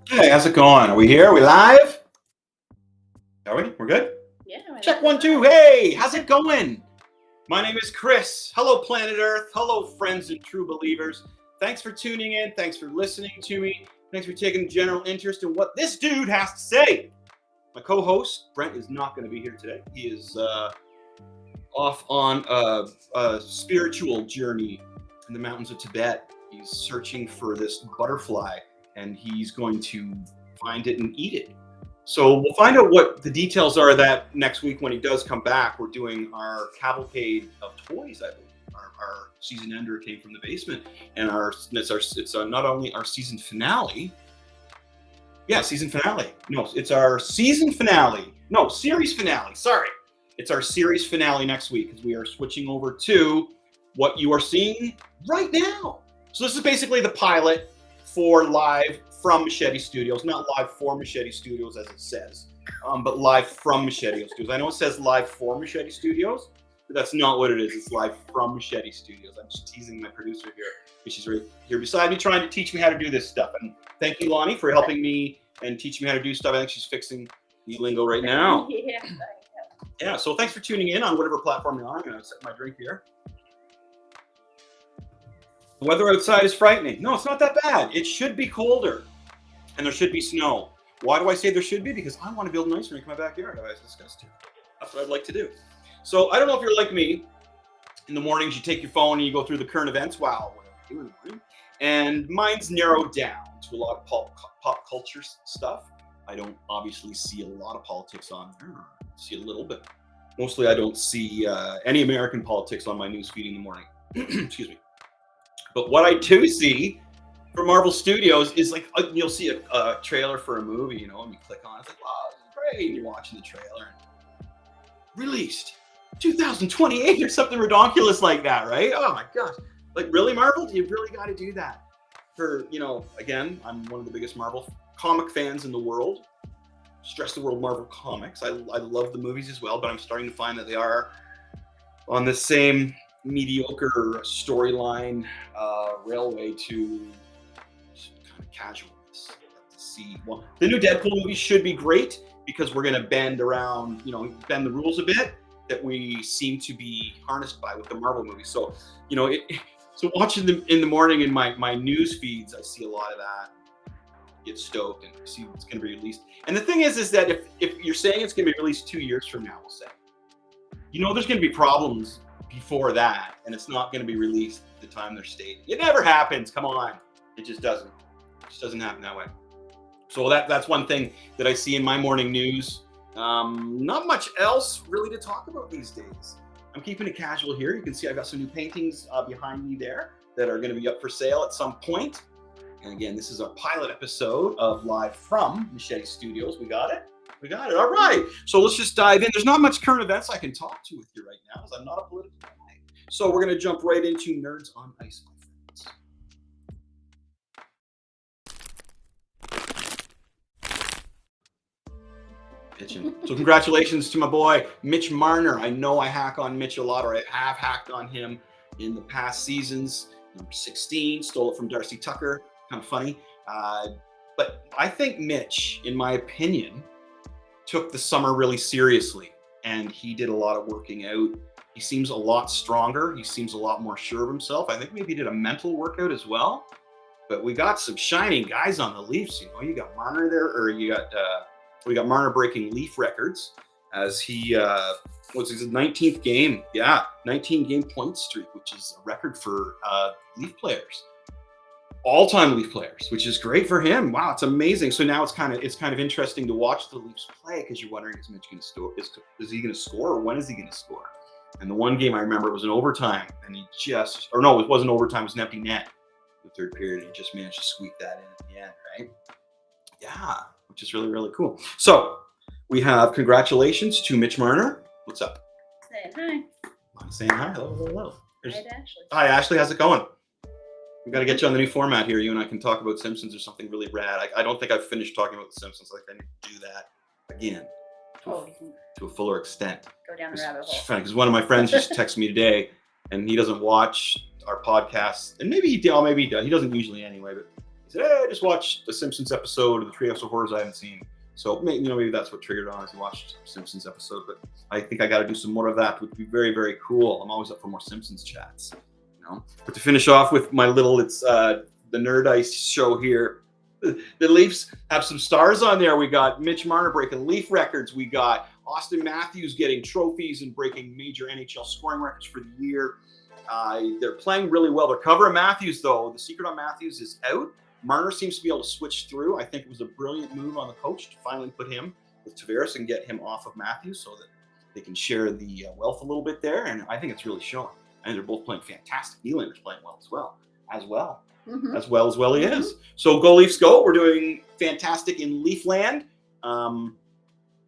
Hey, how's it going? Are we here? Are we live? Are we? We're good? Yeah. Check 1, 2. Hey, how's it going? My name is Chris. Hello, planet Earth. Hello, friends and true believers. Thanks for tuning in. Thanks for listening to me. Thanks for taking general interest in what this dude has to say. My co-host, Brent, is not going to be here today. He is off on a spiritual journey in the mountains of Tibet. He's searching for this butterfly, and he's going to find it and eat it. So we'll find out what the details are of that next week when he does come back. We're doing our cavalcade of toys, I believe. Our season ender came from the basement, and it's not only our season finale. Yeah, season finale. No, it's our season finale. No, series finale. Sorry. It's our series finale next week because we are switching over to what you are seeing right now. So this is basically the pilot for live from Machete Studios, not live for Machete Studios as it says, but live from Machete Studios. I know it says live for Machete Studios, but that's not what it is. It's live from Machete Studios. I'm just teasing my producer here. She's right here beside me trying to teach me how to do this stuff. And thank you, Lonnie, for helping me and teaching me how to do stuff. I think she's fixing the lingo right now. Yeah, so thanks for tuning in on whatever platform you're on. I'm going to set my drink here. The weather outside is frightening. No, it's not that bad. It should be colder, and there should be snow. Why do I say there should be? Because I want to build a nice rink in my backyard, as I discussed here. That's what I'd like to do. So I don't know if you're like me. In the mornings, you take your phone and you go through the current events. Wow, what do I do in the morning? And mine's narrowed down to a lot of pop culture stuff. I don't obviously see a lot of politics on there. I see a little bit. Mostly, I don't see any American politics on my news feed in the morning. Excuse me. But what I do see for Marvel Studios is like you'll see a trailer for a movie, and you click on it, it's like, wow, this is great, and you're watching the trailer. And released 2028 or something ridiculous like that, right? Oh my gosh. Like, really, Marvel? Do you really got to do that? For, again, I'm one of the biggest Marvel comic fans in the world. Stress the word Marvel Comics. I love the movies as well, but I'm starting to find that they are on the same mediocre storyline railway to kind of casualness. Well, the new Deadpool movie should be great because we're going to bend the rules a bit that we seem to be harnessed by with the Marvel movies. So, so watching them in the morning in my news feeds, I see a lot of that. Get stoked and see what's going to be released. And the thing is that if you're saying it's going to be released 2 years from now, we'll say, there's going to be problems before that, and it's not going to be released at the time they're stating. It never happens. Come on. It just doesn't. It just doesn't happen that way. So that's one thing that I see in my morning news. Not much else really to talk about these days. I'm keeping it casual here. You can see I've got some new paintings behind me there that are going to be up for sale at some point. And again, this is our pilot episode of Live from Machete Studios. We got it? We got it. All right. So let's just dive in. There's not much current events I can talk to with you right now because I'm not a political guy. So we're going to jump right into Nerds on Ice, my friends. So congratulations to my boy, Mitch Marner. I know I hack on Mitch a lot, or I have hacked on him in the past seasons. Number 16, stole it from Darcy Tucker. Kind of funny. But I think Mitch, in my opinion, took the summer really seriously, and he did a lot of working out. He seems a lot stronger. He seems a lot more sure of himself. I think maybe he did a mental workout as well. But we got some shining guys on the Leafs. You got Marner there, or we got Marner breaking Leaf records as he what's his 19th game? Yeah, 19-game point streak, which is a record for Leaf players. All-time Leaf players, which is great for him. Wow, it's amazing. So now it's kind of interesting to watch the Leafs play because you're wondering, is Mitch going to score? Is he going to score, or when is he going to score? And the one game I remember was in overtime, and it wasn't overtime. It was an empty net in the third period. And he just managed to squeak that in at the end, right? Yeah, which is really, really cool. So we have congratulations to Mitch Marner. What's up? Saying hi. I'm saying hi. Hello, hello, hello. Hi, Ashley. Hi, Ashley. How's it going? We got to get you on the new format here. You and I can talk about Simpsons or something really rad. I don't think I've finished talking about the Simpsons. I need to do that again to a fuller extent. Go down the rabbit hole. It's funny because one of my friends just texted me today, and he doesn't watch our podcast. And maybe he does. He doesn't usually anyway. But He said, "Hey, I just watched the Simpsons episode of the Treehouse of Horrors I haven't seen." So maybe that's what triggered on as he watched Simpsons episode. But I think I got to do some more of that. It would be very, very cool. I'm always up for more Simpsons chats. But to finish off with my little, it's the Nerd Ice show here. The Leafs have some stars on there. We got Mitch Marner breaking Leaf records. We got Austin Matthews getting trophies and breaking major NHL scoring records for the year. They're playing really well. They're covering Matthews, though. The secret on Matthews is out. Marner seems to be able to switch through. I think it was a brilliant move on the coach to finally put him with Tavares and get him off of Matthews so that they can share the wealth a little bit there. And I think it's really showing. And they're both playing fantastic. Nylander's playing well as well. As well he is. So go Leafs go. We're doing fantastic in Leafland. I'm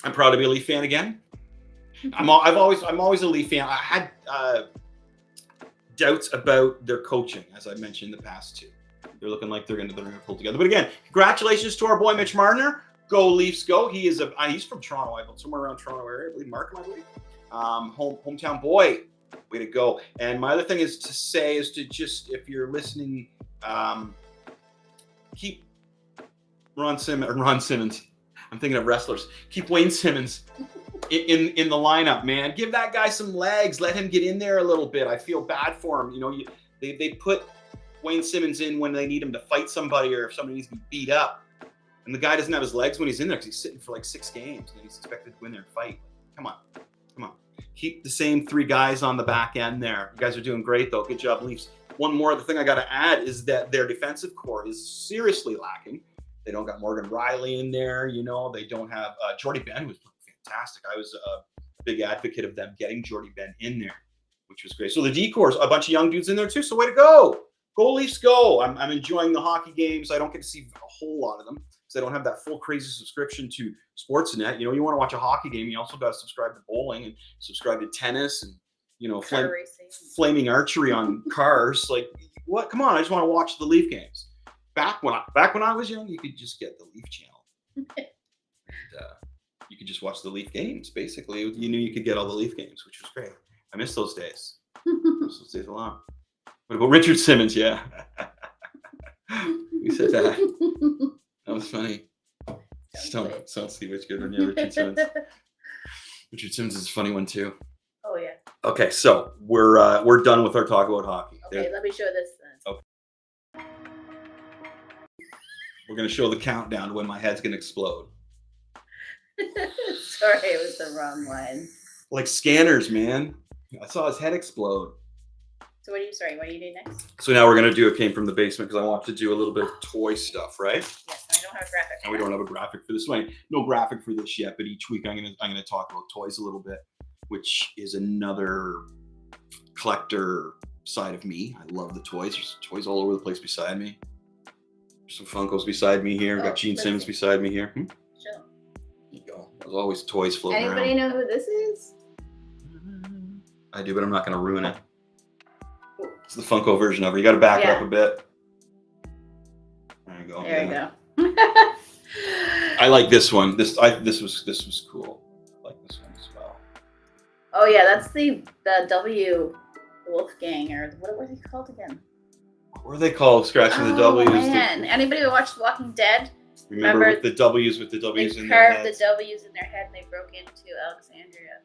proud to be a Leaf fan again. I'm always a Leaf fan. I had doubts about their coaching, as I mentioned in the past too. They're looking like they're going to pull together. But again, congratulations to our boy Mitch Marner. Go Leafs go. He's from Toronto. I built somewhere around Toronto area. I believe Markham, I believe. Hometown boy. Way to go. And my other thing is to just, if you're listening, keep Ron Simmons. I'm thinking of wrestlers. Keep Wayne Simmons in the lineup, man. Give that guy some legs. Let him get in there a little bit. I feel bad for him. They put Wayne Simmons in when they need him to fight somebody or if somebody needs to be beat up. And the guy doesn't have his legs when he's in there because he's sitting for like 6 games and he's expected to go in there and fight. Come on. Keep the same 3 guys on the back end there. You guys are doing great, though. Good job, Leafs. One more other thing I got to add is that their defensive core is seriously lacking. They don't got Morgan Riley in there. They don't have Jordy Ben, who's fantastic. I was a big advocate of them getting Jordy Ben in there, which was great. So the D-core's a bunch of young dudes in there, too. So way to go. Go Leafs, go. I'm enjoying the hockey games. I don't get to see a whole lot of them because I don't have that full crazy subscription to Sportsnet. You want to watch a hockey game, you also got to subscribe to bowling and subscribe to tennis and, flaming archery on cars. Like, what? Come on, I just want to watch the Leaf games. Back when I was young, you could just get the Leaf channel. And, you could just watch the Leaf games, basically. You knew you could get all the Leaf games, which was great. I miss those days. Those days a lot. What about Richard Simmons? Yeah. You said that. That was funny. Don't see which good one. Yeah, Richard Simmons. Richard Simmons is a funny one too. Oh yeah. Okay, so we're done with our talk about hockey. Okay, let me show this then. Okay. We're gonna show the countdown to when my head's gonna explode. Sorry, it was the wrong one. Like scanners, man. I saw his head explode. So what do you do next? So now we're gonna do It Came from the Basement because I want to do a little bit of toy stuff, right? Yes, and I don't have a graphic. And we don't have a graphic for this one. No graphic for this yet, but each week I'm gonna talk about toys a little bit, which is another collector side of me. I love the toys. There's toys all over the place beside me. There's some Funkos beside me here. I've got Gene Simmons beside me here. Sure. There you go. There's always toys floating around. Anybody know who this is? I do, but I'm not gonna ruin it. It's the Funko version of her. You got to back it up a bit. There you go. There you go. I like this one. This was cool. I like this one as well. Oh yeah, that's the W Wolfgang, or what was he called again? What were they called? Scratching the W's. Oh man! Anybody who watched Walking Dead? Remember with the W's in their heads? They carved the W's in their head and they broke into Alexandria.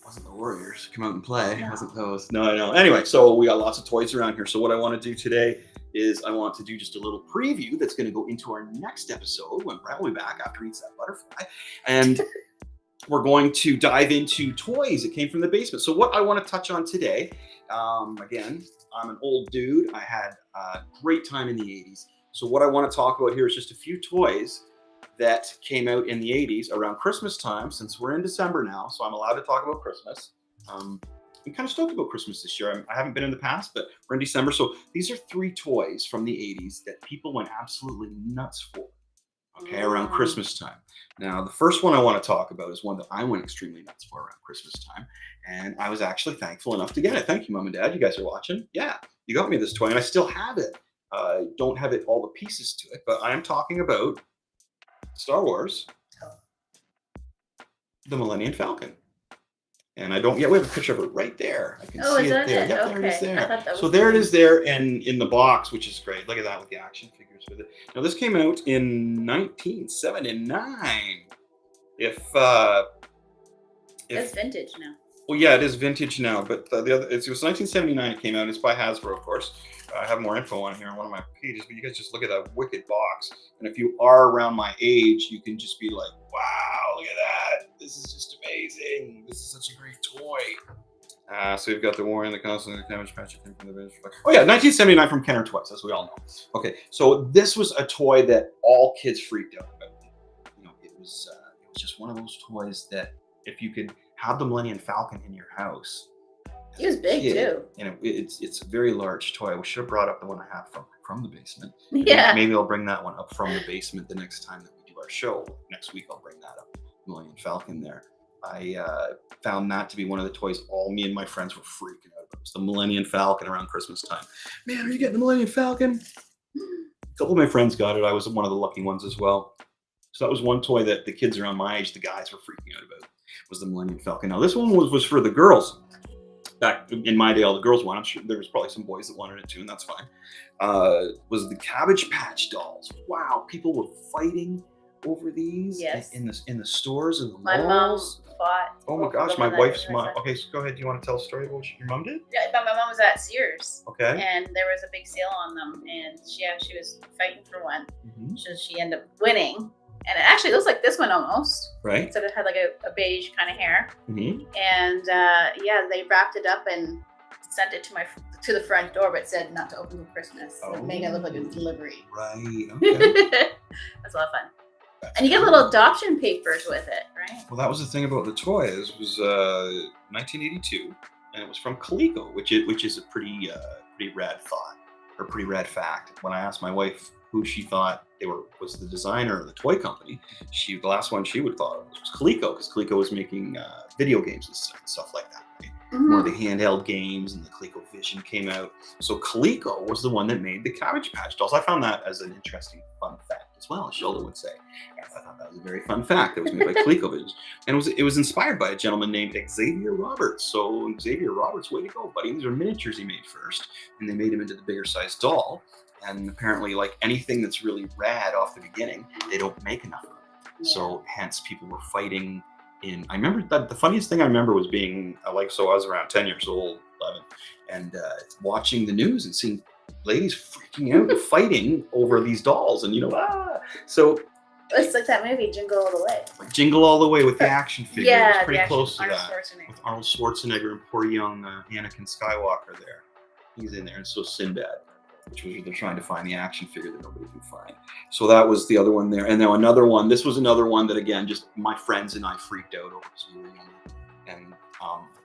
Wasn't the Warriors come out and play? No. Wasn't those? No, I know. Anyway, so we got lots of toys around here. So what I want to do today is I want to do just a little preview that's going to go into our next episode when Brett will be back after he eats that butterfly, and we're going to dive into toys that came from the basement. So what I want to touch on today, again, I'm an old dude. I had a great time in the 80s. So what I want to talk about here is just a few toys that came out in the 80s around Christmas time, since we're in December now, so I'm allowed to talk about Christmas. I'm kind of stoked about Christmas this year. I haven't been in the past, but we're in December. So these are 3 toys from the 80s that people went absolutely nuts for, okay, around Christmas time. Now, the first one I want to talk about is one that I went extremely nuts for around Christmas time, and I was actually thankful enough to get it. Thank you, Mom and Dad. You guys are watching. Yeah, you got me this toy, and I still have it. I don't have all the pieces to it, but I am talking about Star Wars, the Millennium Falcon. And I don't. Yeah, we have a picture of it right there. I can Oh, see is it that there. it? Yep, there it is Okay. I there. thought that So was there it mine. is there, and in the box, which is great. Look at that with the action figures with it. Now this came out in 1979. If It's if vintage now. Well, yeah, it is vintage now, but the other it was 1979. It came out. It's by Hasbro, of course. I have more info on here on one of my pages, but you guys just look at that wicked box. And if you are around my age, you can just be like, "Wow, look at that! This is just amazing! This is such a great toy." So we've got the Warrior and the Constant, the Cabbage Patch Kid from the Vintage. Oh yeah, 1979 from Kenner Toys, as we all know. Okay, so this was a toy that all kids freaked out about. It was just one of those toys that if you could have the Millennium Falcon in your house, as He was a big kid, too. and it's a very large toy. I should have brought up the one I have from the basement. Yeah. Maybe I'll bring that one up from the basement the next time that we do our show. Next week I'll bring that up. Millennium Falcon there. I found that to be one of the toys all me and my friends were freaking out about. It was the Millennium Falcon around Christmas time. Man, are you getting the Millennium Falcon? A couple of my friends got it. I was one of the lucky ones as well. So that was one toy that the kids around my age, the guys, were freaking out about, was the Millennium Falcon. Now this one was for the girls. Back in my day, all the girls wanted. I'm sure there was probably some boys that wanted it too, and that's fine. Was the Cabbage Patch dolls? Wow, people were fighting over these Yes. in the stores and the My mom malls. fought. Oh my over gosh, the my one that wife's I mom. said. Okay, so go ahead. Do you want to tell a story about what your mom did? Yeah, but my mom was at Sears, Okay. and there was a big sale on them, and she was fighting for one. Mhm. So she ended up winning, and it actually looks like this one almost. Right. Except it had like a beige kind of hair, Mm-hmm. and yeah, they wrapped it up and sent it to the front door, but said not to open for Christmas, like making it look like a delivery. Right. Okay. That's a lot of fun. And you get little adoption papers with it, right? Well, that was the thing about the toy. This was 1982, and it was from Coleco, which is a pretty rad thought or pretty rad fact. When I asked my wife who she thought was the designer of the toy company, the last one she would thought of was Coleco, because Coleco was making video games and stuff like that. Right? Mm-hmm. More of the handheld games, and the ColecoVision came out. So Coleco was the one that made the Cabbage Patch dolls. I found that as an interesting fun fact as well, as Sheldon would say. And I thought that was a very fun fact that was made by ColecoVision. And it was inspired by a gentleman named Xavier Roberts. So Xavier Roberts, way to go, buddy. These are miniatures he made first, and they made him into the bigger size doll. And apparently, like anything that's really rad off the beginning, they don't make enough of it. Yeah. So hence people were fighting. I remember that the funniest thing I remember was being I was around 10 years old, 11, and watching the news and seeing ladies freaking out and fighting over these dolls, and so it's like that movie Jingle All the Way. Like Jingle All the Way with the action figure. Yeah, it was pretty close to Arnold that Schwarzenegger. with Arnold Schwarzenegger and poor young Anakin Skywalker there. He's in there, and so Sinbad, which was they're trying to find the action figure that nobody can find. So that was the other one there. And now another one. This was another one that, again, just my friends and I freaked out over because we were young. And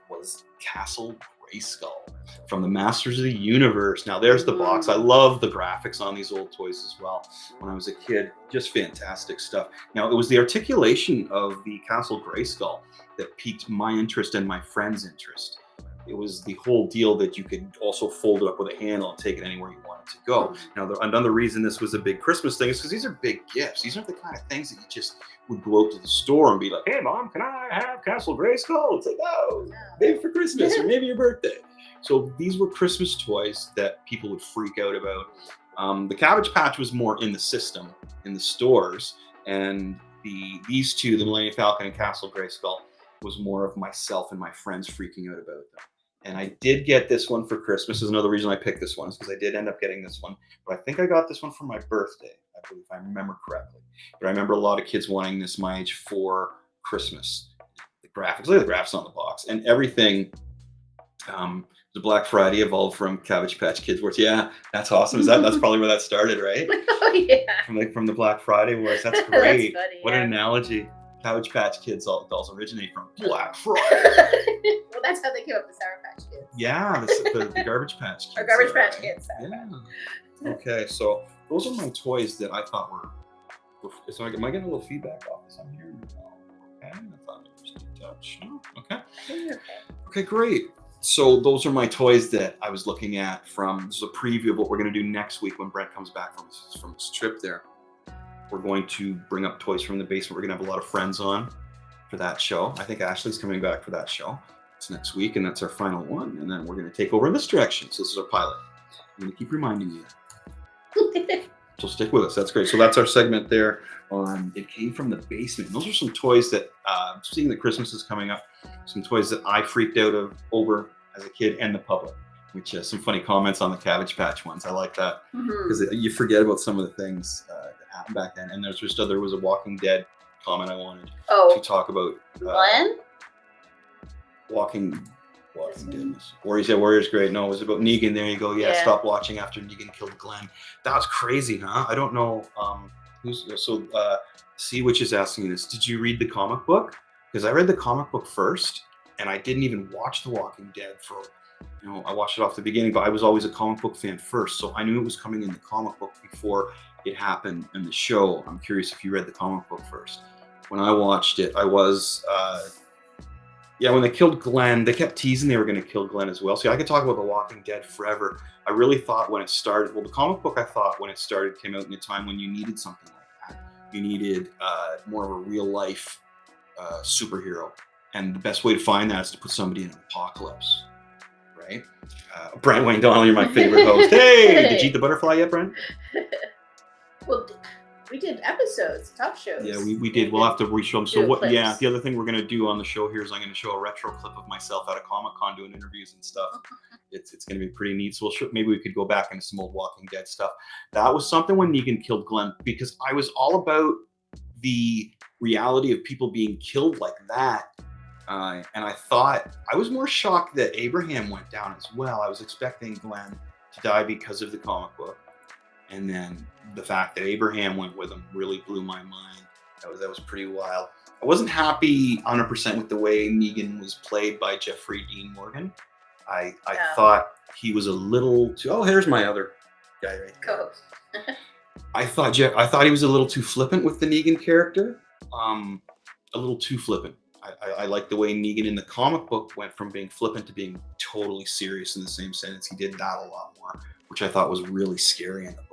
was Castle Grayskull from the Masters of the Universe. Now there's the box. I love the graphics on these old toys as well. When I was a kid, just fantastic stuff. Now it was the articulation of the Castle Grayskull that piqued my interest and my friends' interest. It was the whole deal that you could also fold it up with a handle and take it anywhere you wanted to go. Now, another reason this was a big Christmas thing is because these are big gifts. These aren't the kind of things that you just would go out to the store and be like, "Hey, Mom, can I have Castle Grayskull?" It's like, "Oh, maybe for Christmas or maybe your birthday." So these were Christmas toys that people would freak out about. The Cabbage Patch was more in the system, in the stores, and these two, the Millennium Falcon and Castle Grayskull, was more of myself and my friends freaking out about them. And I did get this one for Christmas. This is another reason I picked this one, is because I did end up getting this one. But I think I got this one for my birthday, I believe, if I remember correctly. But I remember a lot of kids wanting this my age for Christmas. The graphics, look at the graphics on the box. And everything, the Black Friday evolved from Cabbage Patch Kids Wars. Yeah, that's awesome. That's probably where that started, right? Oh, yeah. From the Black Friday Wars. That's great. That's funny, what an analogy. Cabbage Patch Kids dolls originate from Black Friday. Well, that's how they came up with Sour Patch Kids. Yeah, the Garbage Patch Kids. Or Garbage Patch Kids. Yeah. Okay, so those are my toys that I thought were. So am I getting a little feedback off this on here? Okay, I thought it was a touch. No? Okay. Okay, great. So those are my toys that I was looking at from. This is a preview of what we're going to do next week when Brent comes back from his trip there. We're going to bring up toys from the basement. We're going to have a lot of friends on for that show. I think Ashley's coming back for that show. It's next week, and that's our final one. And then we're going to take over in this direction. So this is our pilot. I'm going to keep reminding you that. So stick with us. That's great. So that's our segment there on It Came from the Basement. And those are some toys that, seeing that Christmas is coming up, some toys that I freaked out over as a kid and the public, which some funny comments on the Cabbage Patch ones. I like that because you forget about some of the things that happened back then. And there was a Walking Dead comment I wanted to talk about. Glenn? Walking Deadness. Warrior's great. No, it was about Negan. There you go. Yeah, stop watching after Negan killed Glenn. That was crazy, huh? I don't know. Sea Witch is asking this. Did you read the comic book? Because I read the comic book first, and I didn't even watch The Walking Dead I watched it off the beginning, but I was always a comic book fan first, so I knew it was coming in the comic book before it happened in the show. I'm curious if you read the comic book first. When I watched it, I was. When they killed Glenn, they kept teasing they were going to kill Glenn as well. So I could talk about The Walking Dead forever. I really thought when it started, the comic book I thought when it started came out in a time when you needed something like that. You needed more of a real life superhero. And the best way to find that is to put somebody in an apocalypse, right? Brent Wayne Donnell, you're my favorite host. Hey, did you eat the butterfly yet, Brent? Well, we did episodes, talk shows. Yeah, we did. We'll have to reshow them. So what? Yeah, the other thing we're gonna do on the show here is I'm gonna show a retro clip of myself at a Comic-Con doing interviews and stuff. It's gonna be pretty neat. So maybe we could go back into some old Walking Dead stuff. That was something when Negan killed Glenn, because I was all about the reality of people being killed like that. And I thought I was more shocked that Abraham went down as well. I was expecting Glenn to die because of the comic book. And then the fact that Abraham went with him really blew my mind. That was pretty wild. I wasn't happy 100% with the way Negan was played by Jeffrey Dean Morgan. I thought he was a little too. Oh, here's my other guy right there. I thought he was a little too flippant with the Negan character. A little too flippant. I like the way Negan in the comic book went from being flippant to being totally serious in the same sentence. He did that a lot more, which I thought was really scary in the book.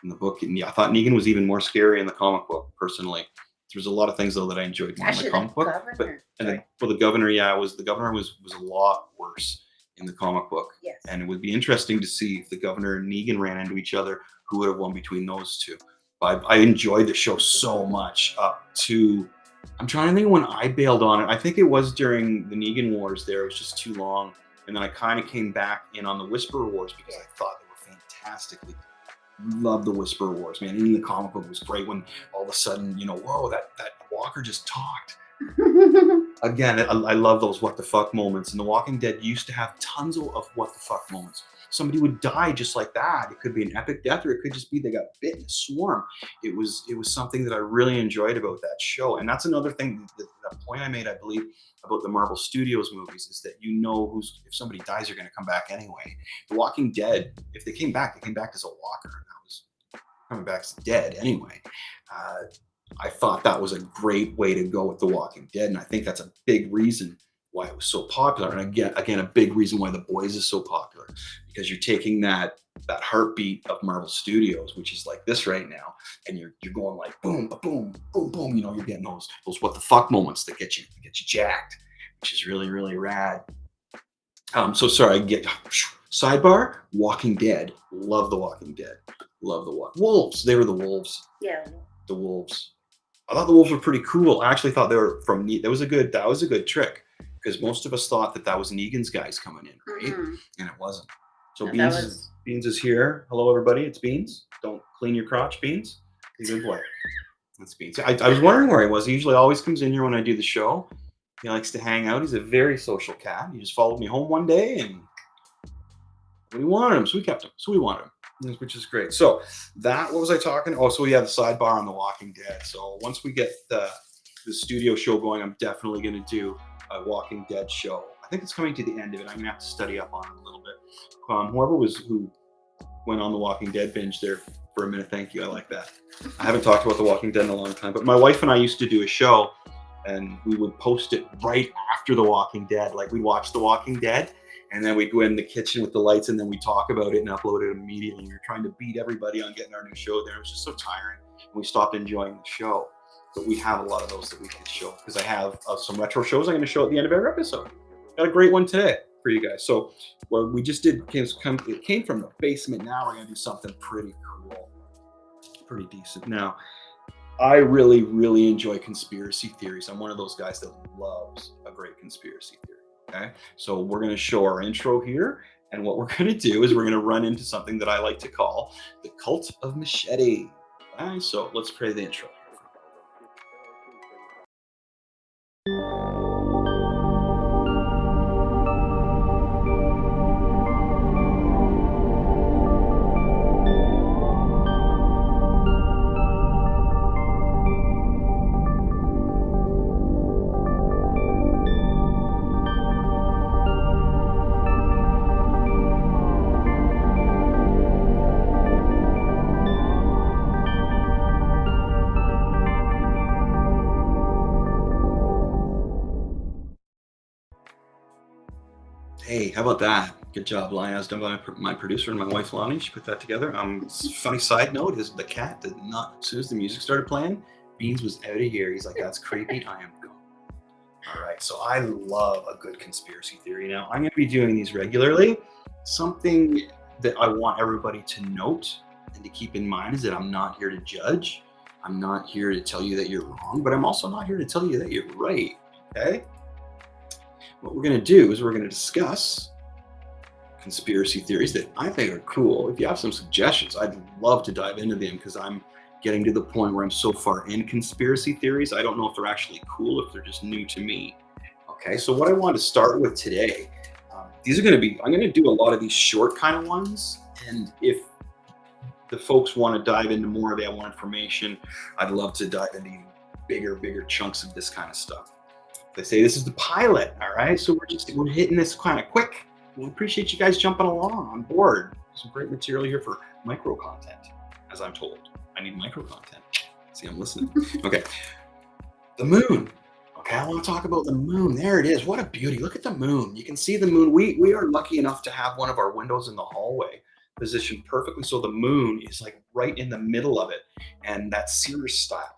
I thought Negan was even more scary in the comic book, personally. There's a lot of things though that I enjoyed more in the comic book. The governor, the governor was a lot worse in the comic book. Yes. And it would be interesting to see if the governor and Negan ran into each other, who would have won between those two. But I enjoyed the show so much up to. I'm trying to think when I bailed on it. I think it was during the Negan Wars there. It was just too long. And then I kind of came back in on the Whisperer Wars because I thought they were fantastically. Love the Whisperer Wars, man. Even the comic book was great when all of a sudden, whoa, that walker just talked. Again, I love those what the fuck moments. And The Walking Dead used to have tons of what the fuck moments. Somebody would die just like that. It could be an epic death, or it could just be they got bit in a swarm. It was something that I really enjoyed about that show. And that's another thing, that point I made, I believe, about the Marvel Studios movies is that if somebody dies, they're going to come back anyway. The Walking Dead, if they came back as a walker. That was coming back as dead anyway. I thought that was a great way to go with The Walking Dead, and I think that's a big reason why it was so popular. And again, a big reason why The Boys is so popular, because you're taking that heartbeat of Marvel Studios, which is like this right now, and you're going like boom, boom, boom, boom. You're getting those what the fuck moments that get you jacked, which is really, really rad. So sorry, sidebar. Walking Dead. Love The Walking Dead. Love the wolves. They were the wolves. Yeah. The wolves. I thought the wolves were pretty cool. I actually thought they were from. That was a good trick, because most of us thought that was Negan's guys coming in, right? Mm-hmm. And it wasn't. So Beans is here. Hello, everybody. It's Beans. Don't clean your crotch, Beans. He's a good boy. That's Beans. I was wondering where he was. He usually always comes in here when I do the show. He likes to hang out. He's a very social cat. He just followed me home one day, and we wanted him, so we kept him. So we wanted him, which is great. So what was I talking? Oh, so we have the sidebar on The Walking Dead. So once we get the studio show going, I'm definitely going to do a Walking Dead show. I think it's coming to the end of it. I'm going to have to study up on it a little bit. Who went on the Walking Dead binge there for a minute, thank you. I like that. I haven't talked about The Walking Dead in a long time, but my wife and I used to do a show, and we would post it right after The Walking Dead. Like, we'd watch The Walking Dead, and then we'd go in the kitchen with the lights, and then we'd talk about it and upload it immediately. We were trying to beat everybody on getting our new show there. It was just so tiring. And we stopped enjoying the show. But we have a lot of those that we can show, because I have some retro shows I'm going to show at the end of every episode. got a great one today for you guys. So what we just did it came from the basement. Now we're gonna do something pretty cool, pretty decent. Now, I really, really enjoy conspiracy theories. I'm one of those guys that loves a great conspiracy theory. Okay, so we're gonna show our intro here, and what we're gonna do is we're gonna run into something that I like to call the cult of Machete. All right, so let's play the intro. Hey, how about that? Good job, Lion. As done by my producer and my wife, Lonnie. She put that together. Funny side note is the cat did not, as soon as the music started playing, Beans was out of here. He's like, that's creepy. I am gone. All right, so I love a good conspiracy theory. Now, I'm going to be doing these regularly. Something that I want everybody to note and to keep in mind is that I'm not here to judge. I'm not here to tell you that you're wrong, but I'm also not here to tell you that you're right, okay? What we're going to do is we're going to discuss conspiracy theories that I think are cool. If you have some suggestions, I'd love to dive into them because I'm getting to the point where I'm so far in conspiracy theories, I don't know if they're actually cool, if they're just new to me. Okay, so what I want to start with today, these are going to be, I'm going to do a lot of these short kind of ones. And if the folks want to dive into more, they want information, I'd love to dive into bigger chunks of this kind of stuff. They say this is the pilot, all right? So we're hitting this kind of quick. We appreciate you guys jumping along on board. Some great material here for micro content, as I'm told. I need micro content. See, I'm listening. Okay, the moon. Okay, I want to talk about the moon. There it is. What a beauty. Look at the moon. You can see the moon. We are lucky enough to have one of our windows in the hallway positioned perfectly so the moon is like right in the middle of it. And that Sirius star,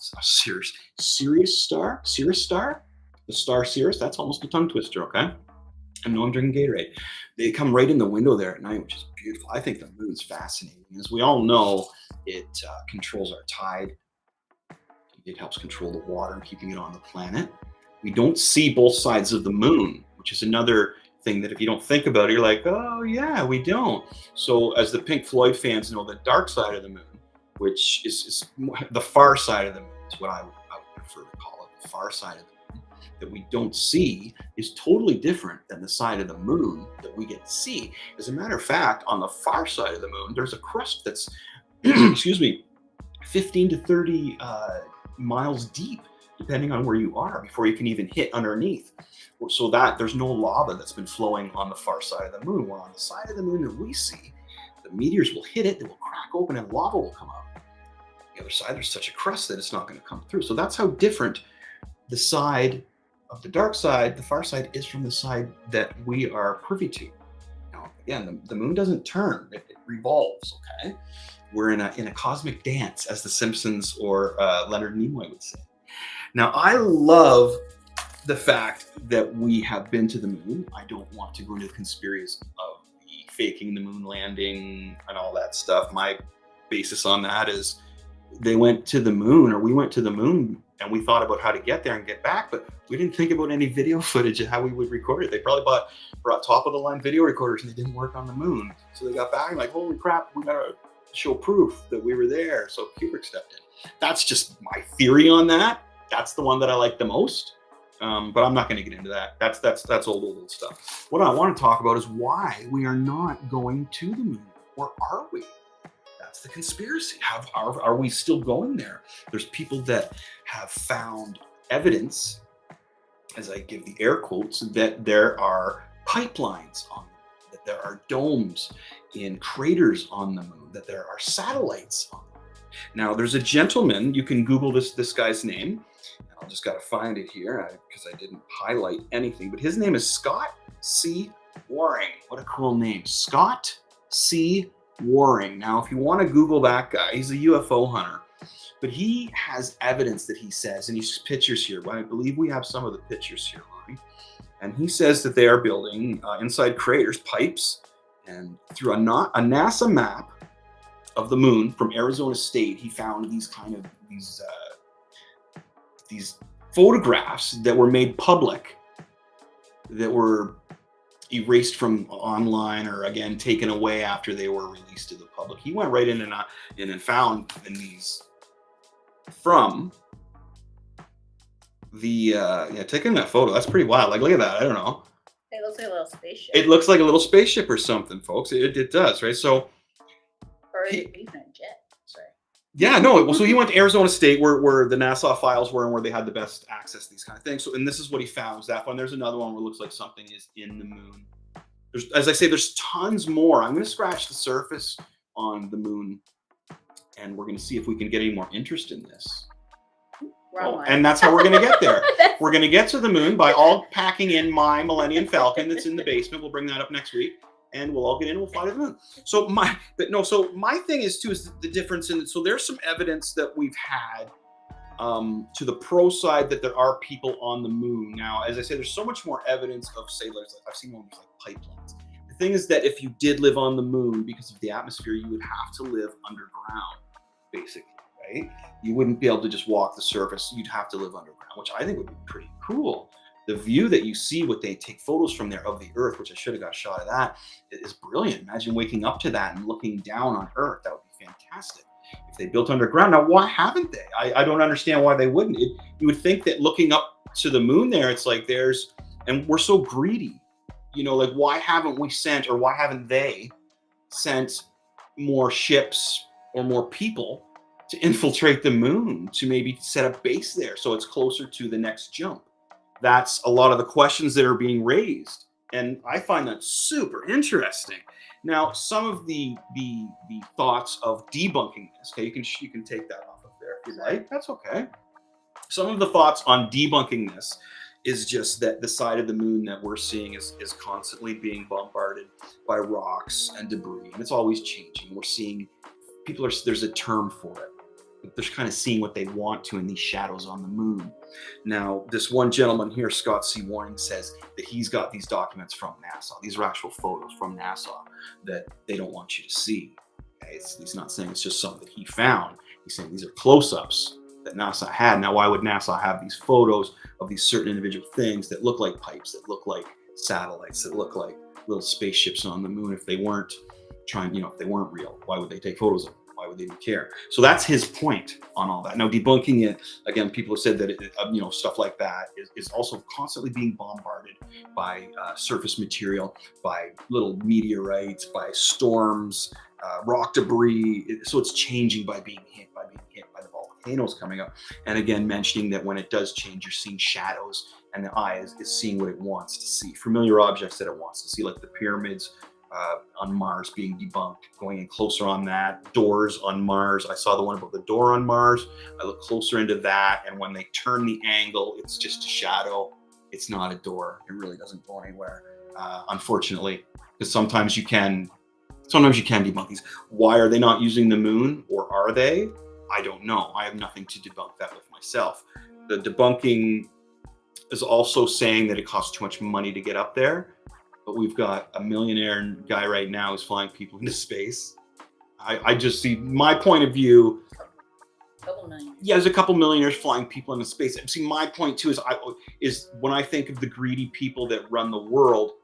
the star Sirius, that's almost a tongue twister, okay? I know I'm drinking Gatorade. They come right in the window there at night, which is beautiful. I think the moon's fascinating. As we all know, it controls our tide. It helps control the water and keeping it on the planet. We don't see both sides of the moon, which is another thing that if you don't think about it, you're like, oh yeah, we don't. So as the Pink Floyd fans know, the dark side of the moon, which is the far side of the moon, is what I would prefer to call it, the far side of the moon, that we don't see is totally different than the side of the moon that we get to see. As a matter of fact, on the far side of the moon, there's a crust that's, excuse me, 15 to 30 miles deep, depending on where you are, before you can even hit underneath. So that there's no lava that's been flowing on the far side of the moon. Where on the side of the moon that we see, the meteors will hit it, they will crack open and lava will come out. The other side, there's such a crust that it's not going to come through. So that's how different the side of the dark side, the far side, is from the side that we are privy to. Now, again, the moon doesn't turn, it revolves, okay? We're in a cosmic dance, as the Simpsons or Leonard Nimoy would say. Now, I love the fact that we have been to the moon. I don't want to go into the conspiracies of the faking the moon landing and all that stuff. My basis on that is they went to the moon, or we went to the moon, and we thought about how to get there and get back, but we didn't think about any video footage of how we would record it. They probably brought top of the line video recorders and they didn't work on the moon. So they got back and like, holy crap, we gotta show proof that we were there. So Kubrick stepped in. That's just my theory on that. That's the one that I like the most. But I'm not going to get into that. That's old stuff. What I want to talk about is why we are not going to the moon, or are we? That's the conspiracy. Are we still going there? There's people that have found evidence, as I give the air quotes, that there are pipelines on the moon, that there are domes in craters on the moon, that there are satellites on the moon. Now, there's a gentleman, you can Google this guy's name. I'll just got to find it here because I didn't highlight anything, but his name is Scott C. Waring. What a cool name. Scott C. Waring. Now, if you want to Google that guy, he's a UFO hunter, but he has evidence that he says, and he's pictures here. I believe we have some of the pictures here, Lonnie. And he says that they are building inside craters pipes, and through a NASA map of the moon from Arizona State, he found these photographs that were made public, that were erased from online, or again taken away after they were released to the public. He went right in and found in these from the taking that photo. That's pretty wild. Like, look at that. I don't know. It looks like a little spaceship. It looks like a little spaceship or something, folks. It does, right? So, or is it even a jet? Sorry. Yeah, no. So he went to Arizona State, where the NASA files were and where they had the best access to these kind of things. So, and this is what he found. Was that one? There's another one where it looks like something is in the moon. There's, as I say, there's tons more. I'm going to scratch the surface on the moon, and we're going to see if we can get any more interest in this. And that's how we're going to get there. We're going to get to the moon by all packing in my Millennium Falcon that's in the basement. We'll bring that up next week, and we'll all get in and we'll fly to the moon. So my thing is the difference in it. So there's some evidence that we've had to the pro side that there are people on the moon. Now, as I say, there's so much more evidence of sailors. I've seen one like pipelines. The thing is that if you did live on the moon, because of the atmosphere, you would have to live underground, basically. Right? You wouldn't be able to just walk the surface. You'd have to live underground, which I think would be pretty cool. The view that you see, what they take photos from there of the Earth, which I should have got a shot of that, is brilliant. Imagine waking up to that and looking down on Earth. That would be fantastic. If they built underground, now why haven't they? I don't understand why they wouldn't. You would think that looking up to the moon there, it's like and we're so greedy. Like why haven't we sent, or why haven't they sent more ships or more people to infiltrate the moon, to maybe set up base there so it's closer to the next jump? That's a lot of the questions that are being raised, and I find that super interesting. Now, some of the thoughts of debunking this, okay, you can take that off of there if you like. That's okay. Some of the thoughts on debunking this is just that the side of the moon that we're seeing is constantly being bombarded by rocks and debris, and it's always changing. We're seeing there's a term for it. They're kind of seeing what they want to in these shadows on the moon. Now, this one gentleman here, Scott C. Warning, says that he's got these documents from NASA. These are actual photos from NASA that they don't want you to see. Okay? He's not saying it's just something that he found. He's saying these are close-ups that NASA had. Now, why would NASA have these photos of these certain individual things that look like pipes, that look like satellites, that look like little spaceships on the moon if they weren't if they weren't real? Why would they take photos of them? Why would they even care? So that's his point on all that. Now, debunking it, again, people have said that stuff like that is also constantly being bombarded by surface material, by little meteorites, by storms, rock debris. So it's changing by being hit by the volcanoes coming up. And again, mentioning that when it does change, you're seeing shadows, and the eye is seeing what it wants to see, familiar objects that it wants to see, like the pyramids on Mars being debunked, going in closer on that. Doors on Mars. I saw the one about the door on Mars. I looked closer into that, and when they turn the angle, it's just a shadow. It's not a door. It really doesn't go anywhere, unfortunately, because sometimes you can debunk these. Why are they not using the moon, or are they? I don't know. I have nothing to debunk that with myself. The debunking is also saying that it costs too much money to get up there. But we've got a millionaire guy right now who's flying people into space. I just see my point of view. Couple million. Yeah, there's a couple millionaires flying people into space. See, my point too is when I think of the greedy people that run the world,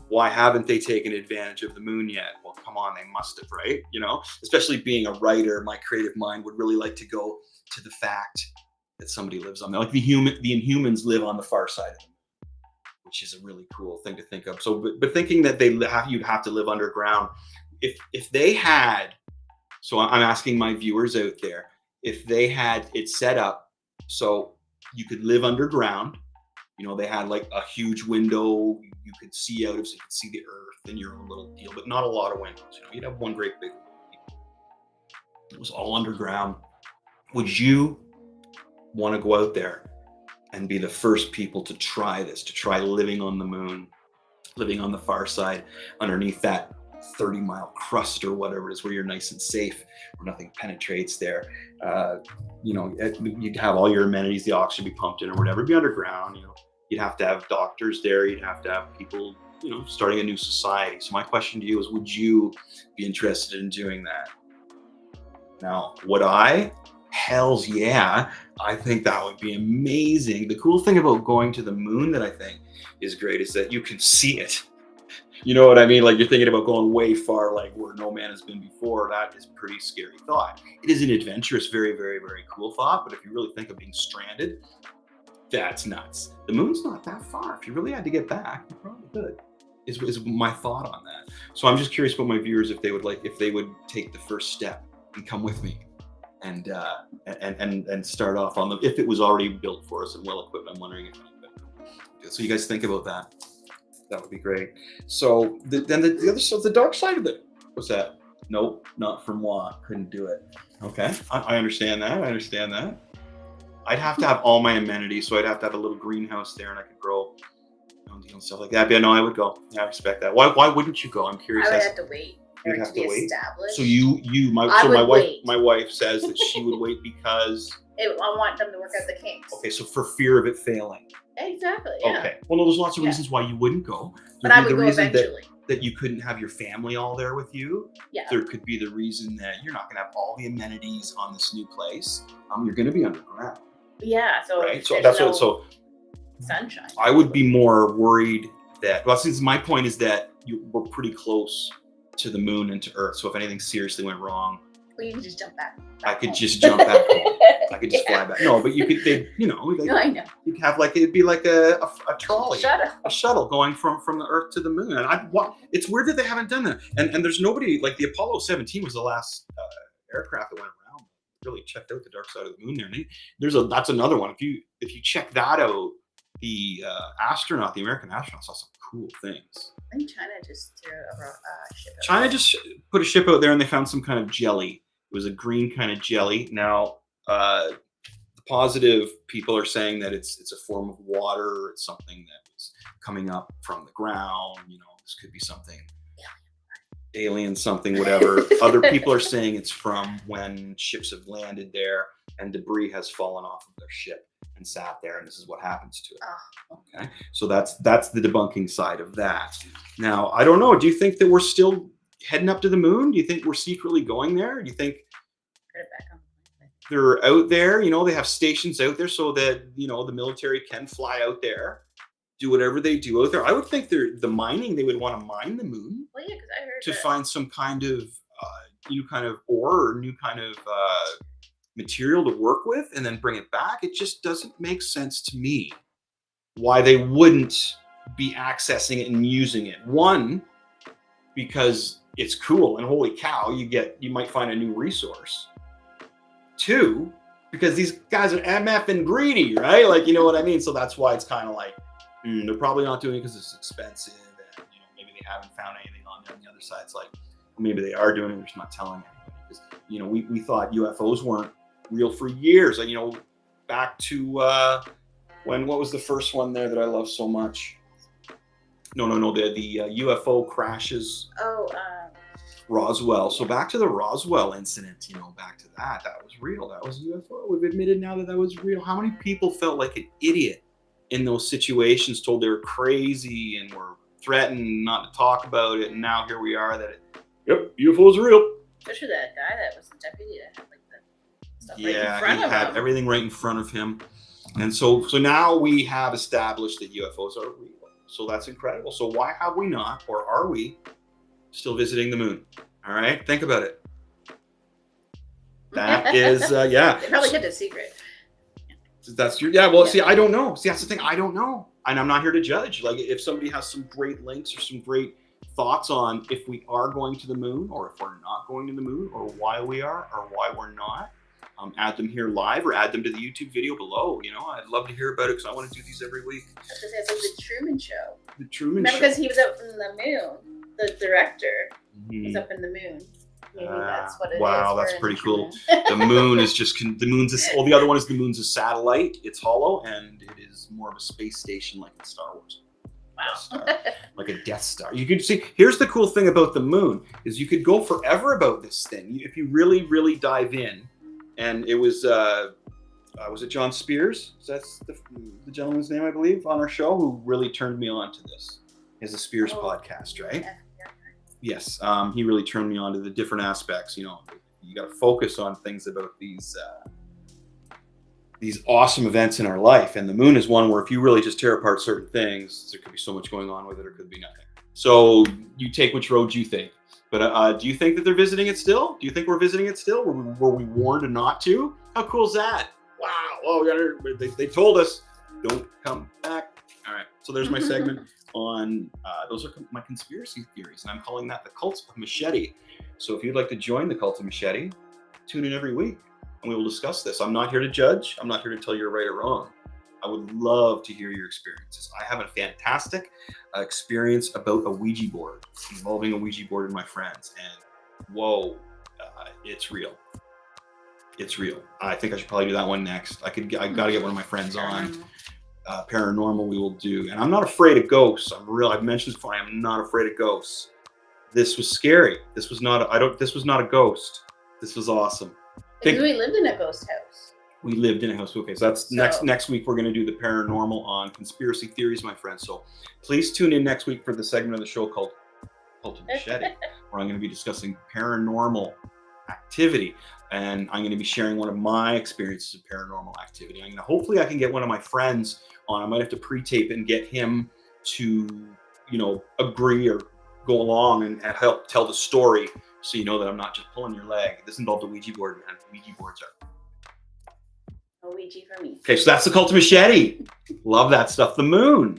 why haven't they taken advantage of the moon yet? Well, come on, they must have, right? Especially being a writer, my creative mind would really like to go to the fact that somebody lives on there. Like the Inhumans live on the far side of the moon, which is a really cool thing to think of. So, but thinking that you'd have to live underground, if they had, so I'm asking my viewers out there, if they had it set up so you could live underground, they had like a huge window you could see out of, so you could see the Earth in your own little deal, but not a lot of windows. You'd have one great big one. It was all underground. Would you want to go out there and be the first people to try living on the moon, living on the far side, underneath that 30-mile crust or whatever it is, where you're nice and safe, where nothing penetrates there? You'd have all your amenities, the oxygen be pumped in or whatever, be underground, You'd have to have doctors there. You'd have to have people, starting a new society. So my question to you is, would you be interested in doing that? Now, would I? Hells yeah. I think that would be amazing. The cool thing about going to the moon that I think is great is that you can see it. You know what I mean? Like, you're thinking about going way far, like where no man has been before. That is a pretty scary thought. It is an adventurous, very, very, very cool thought. But if you really think of being stranded, that's nuts. The moon's not that far. If you really had to get back, you probably could. Is my thought on that. So I'm just curious about my viewers if they would take the first step and come with me and start off on if it was already built for us and well equipped. I'm wondering if anybody. So you guys think about that. That would be great. So then the other side, the dark side of it. What's that? Nope, not for moi. Couldn't do it. Okay, I understand that. I'd have to have all my amenities, so I'd have to have a little greenhouse there, and I could grow and stuff like that. But yeah, no, I would go. Yeah, I respect that. Why wouldn't you go? I'm curious. I would have to wait. You'd have to wait. Established. So my wife says that she would wait because I want them to work out the kinks. Okay, so for fear of it failing. Exactly. Yeah. Okay. Well, no, there's lots of reasons why you wouldn't go. But I would go eventually. That you couldn't have your family all there with you. Yeah. There could be the reason that you're not going to have all the amenities on this new place. You're going to be underground. Yeah. So right. So that's what. So sunshine. I would be more worried that. Well, since my point is that we're pretty close to the moon and to Earth. So if anything seriously went wrong, well, you can just jump back. I could just jump back home. I could just fly back. No, but you could, no, I know. You'd have it'd be like a trolley, a shuttle going from the Earth to the moon. And it's weird that they haven't done that. And there's nobody, like the Apollo 17 was the last aircraft that went around, really checked out the dark side of the moon there. And that's another one. If you check that out, the American astronaut saw some cool things. I think China just threw a ship out. China just put a ship out there and they found some kind of jelly. It was a green kind of jelly. Now, the positive people are saying that it's a form of water. It's something that was coming up from the ground. This could be something alien, something, whatever. Other people are saying it's from when ships have landed there and debris has fallen off of their ship and sat there, and this is what happens to it. Oh. Okay, so that's the debunking side of that. Now, I don't know. Do you think that we're still heading up to the moon? Do you think we're secretly going there? Do you think they're out there? They have stations out there so that the military can fly out there, do whatever they do out there. I would think the mining, they would want to mine the moon. Well, yeah, because I heard to find some kind of new kind of ore or new kind of material to work with and then bring it back. It just doesn't make sense to me why they wouldn't be accessing it and using it. One, because it's cool and holy cow, you might find a new resource. Two, because these guys are MF and greedy, right? Like, you know what I mean? So that's why it's kind of like, they're probably not doing it because it's expensive and maybe they haven't found anything on there. On the other side, it's like, well, maybe they are doing it, they're just not telling anybody. Because, we thought UFOs weren't real for years. Back to what was the first one there that I love so much? No, the UFO crashes. Roswell. So back to the Roswell incident, back to that was real. That was UFO. We've admitted now that was real. How many people felt like an idiot in those situations, told they were crazy and were threatened not to talk about it, and now here we are yep, UFOs are real. Especially that guy that was the deputy that had the stuff right in front of him. Had everything right in front of him. And so now we have established that UFOs are real. So that's incredible. So why have we not, or are we still visiting the moon? All right, think about it. That is, yeah. They probably kept it secret. That's your, yeah. Well, see, I don't know. See, that's the thing. I don't know, and I'm not here to judge. Like, if somebody has some great links or some great thoughts on if we are going to the moon, or if we're not going to the moon, or why we are, or why we're not, add them here live, or add them to the YouTube video below. I'd love to hear about it because I want to do these every week. It's like the Truman Show. The Truman Show. Show. Because he was up in the moon. The director was up in the moon. Maybe that's what it is. Wow, that's pretty cool. The moon is just the other one is the moon's a satellite. It's hollow, and it is more of a space station like in Star Wars. Wow. Like a Death Star. You could see, here's the cool thing about the moon is you could go forever about this thing. If you really, really dive in, and it was was it John Spears? That's the gentleman's name, I believe, on our show, who really turned me on to this. Is the Spears podcast, right? Yes, he really turned me on to the different aspects. You got to focus on things about these awesome events in our life, and the moon is one where if you really just tear apart certain things, there could be so much going on with it, or could be nothing. So you take which road you think. But do you think that they're visiting it still? Do you think we're visiting it still? Were we warned not to? How cool is that? Wow. Oh, they told us, don't come back. All right. So there's my segment on, those are my conspiracy theories. And I'm calling that the Cult of Machete. So if you'd like to join the Cult of Machete, tune in every week and we will discuss this. I'm not here to judge. I'm not here to tell you right or wrong. I would love to hear your experiences. I have a fantastic experience about a Ouija board, involving a Ouija board and my friends. And whoa, it's real. It's real. I think I should probably do that one next. I got to get one of my friends on. Paranormal we will do. And I'm not afraid of ghosts. I've mentioned before, I am not afraid of ghosts. This was scary. This was not a ghost. This was awesome. Because we lived in a ghost house. We lived in a house. Okay, so that's next week. We're going to do the paranormal on conspiracy theories, my friends. So please tune in next week for the segment of the show called Cult of Machete, where I'm going to be discussing paranormal activity, and I'm going to be sharing one of my experiences of paranormal activity. Hopefully I can get one of my friends on. I might have to pre-tape and get him to, agree or go along and help tell the story, so you know that I'm not just pulling your leg. This involved a Ouija board, and Ouija boards are Ouija for me. Okay, so that's the Cult of Machete. Love that stuff. The moon.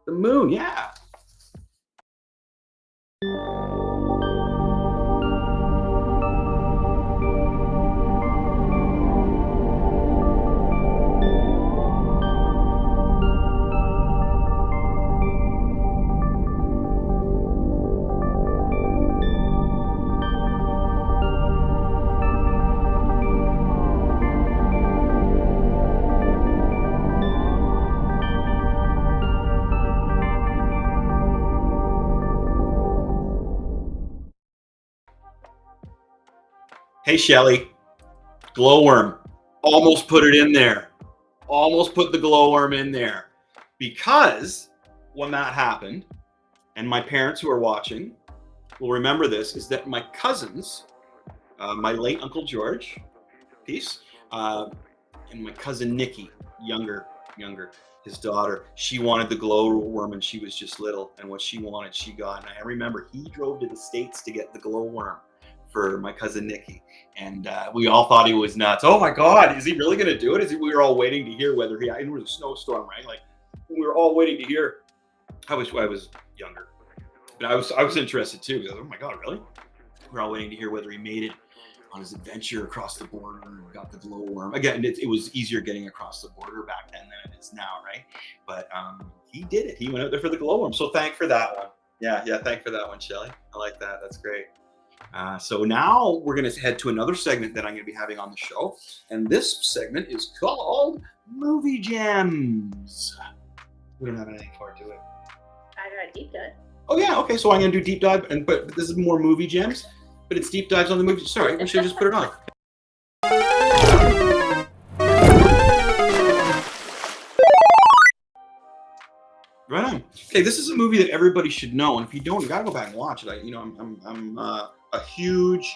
The moon, yeah. Hey, Shelly, glowworm. Almost put it in there. Almost put the glowworm in there. Because when that happened, and my parents who are watching will remember this, is that my cousins, my late Uncle George, peace, and my cousin Nikki, younger, his daughter, she wanted the glowworm and she was just little. And what she wanted, she got. And I remember he drove to the States to get the glowworm for my cousin Nikki, and we all thought he was nuts. Oh my God, is he really going to do it? We were all waiting to hear whether it was a snowstorm, right? Like we were all waiting to hear. I was younger, but I was interested too. Because, oh my God, really? We're all waiting to hear whether he made it on his adventure across the border and got the glowworm. Again, it was easier getting across the border back then than it is now, right? But he did it. He went out there for the glowworm. So thank for that one. Yeah, thank for that one, Shelly. I like that. That's great. So now we're going to head to another segment that I'm going to be having on the show. And this segment is called Movie Gems. We don't have anything for it, do we? I got a deep dive. Oh, yeah. Okay. So I'm going to do deep dive. But this is more movie gems. But it's deep dives on the movie. Sorry, we should have just put it on. Right on. Okay, this is a movie that everybody should know, and if you don't, you gotta go back and watch it. I'm a huge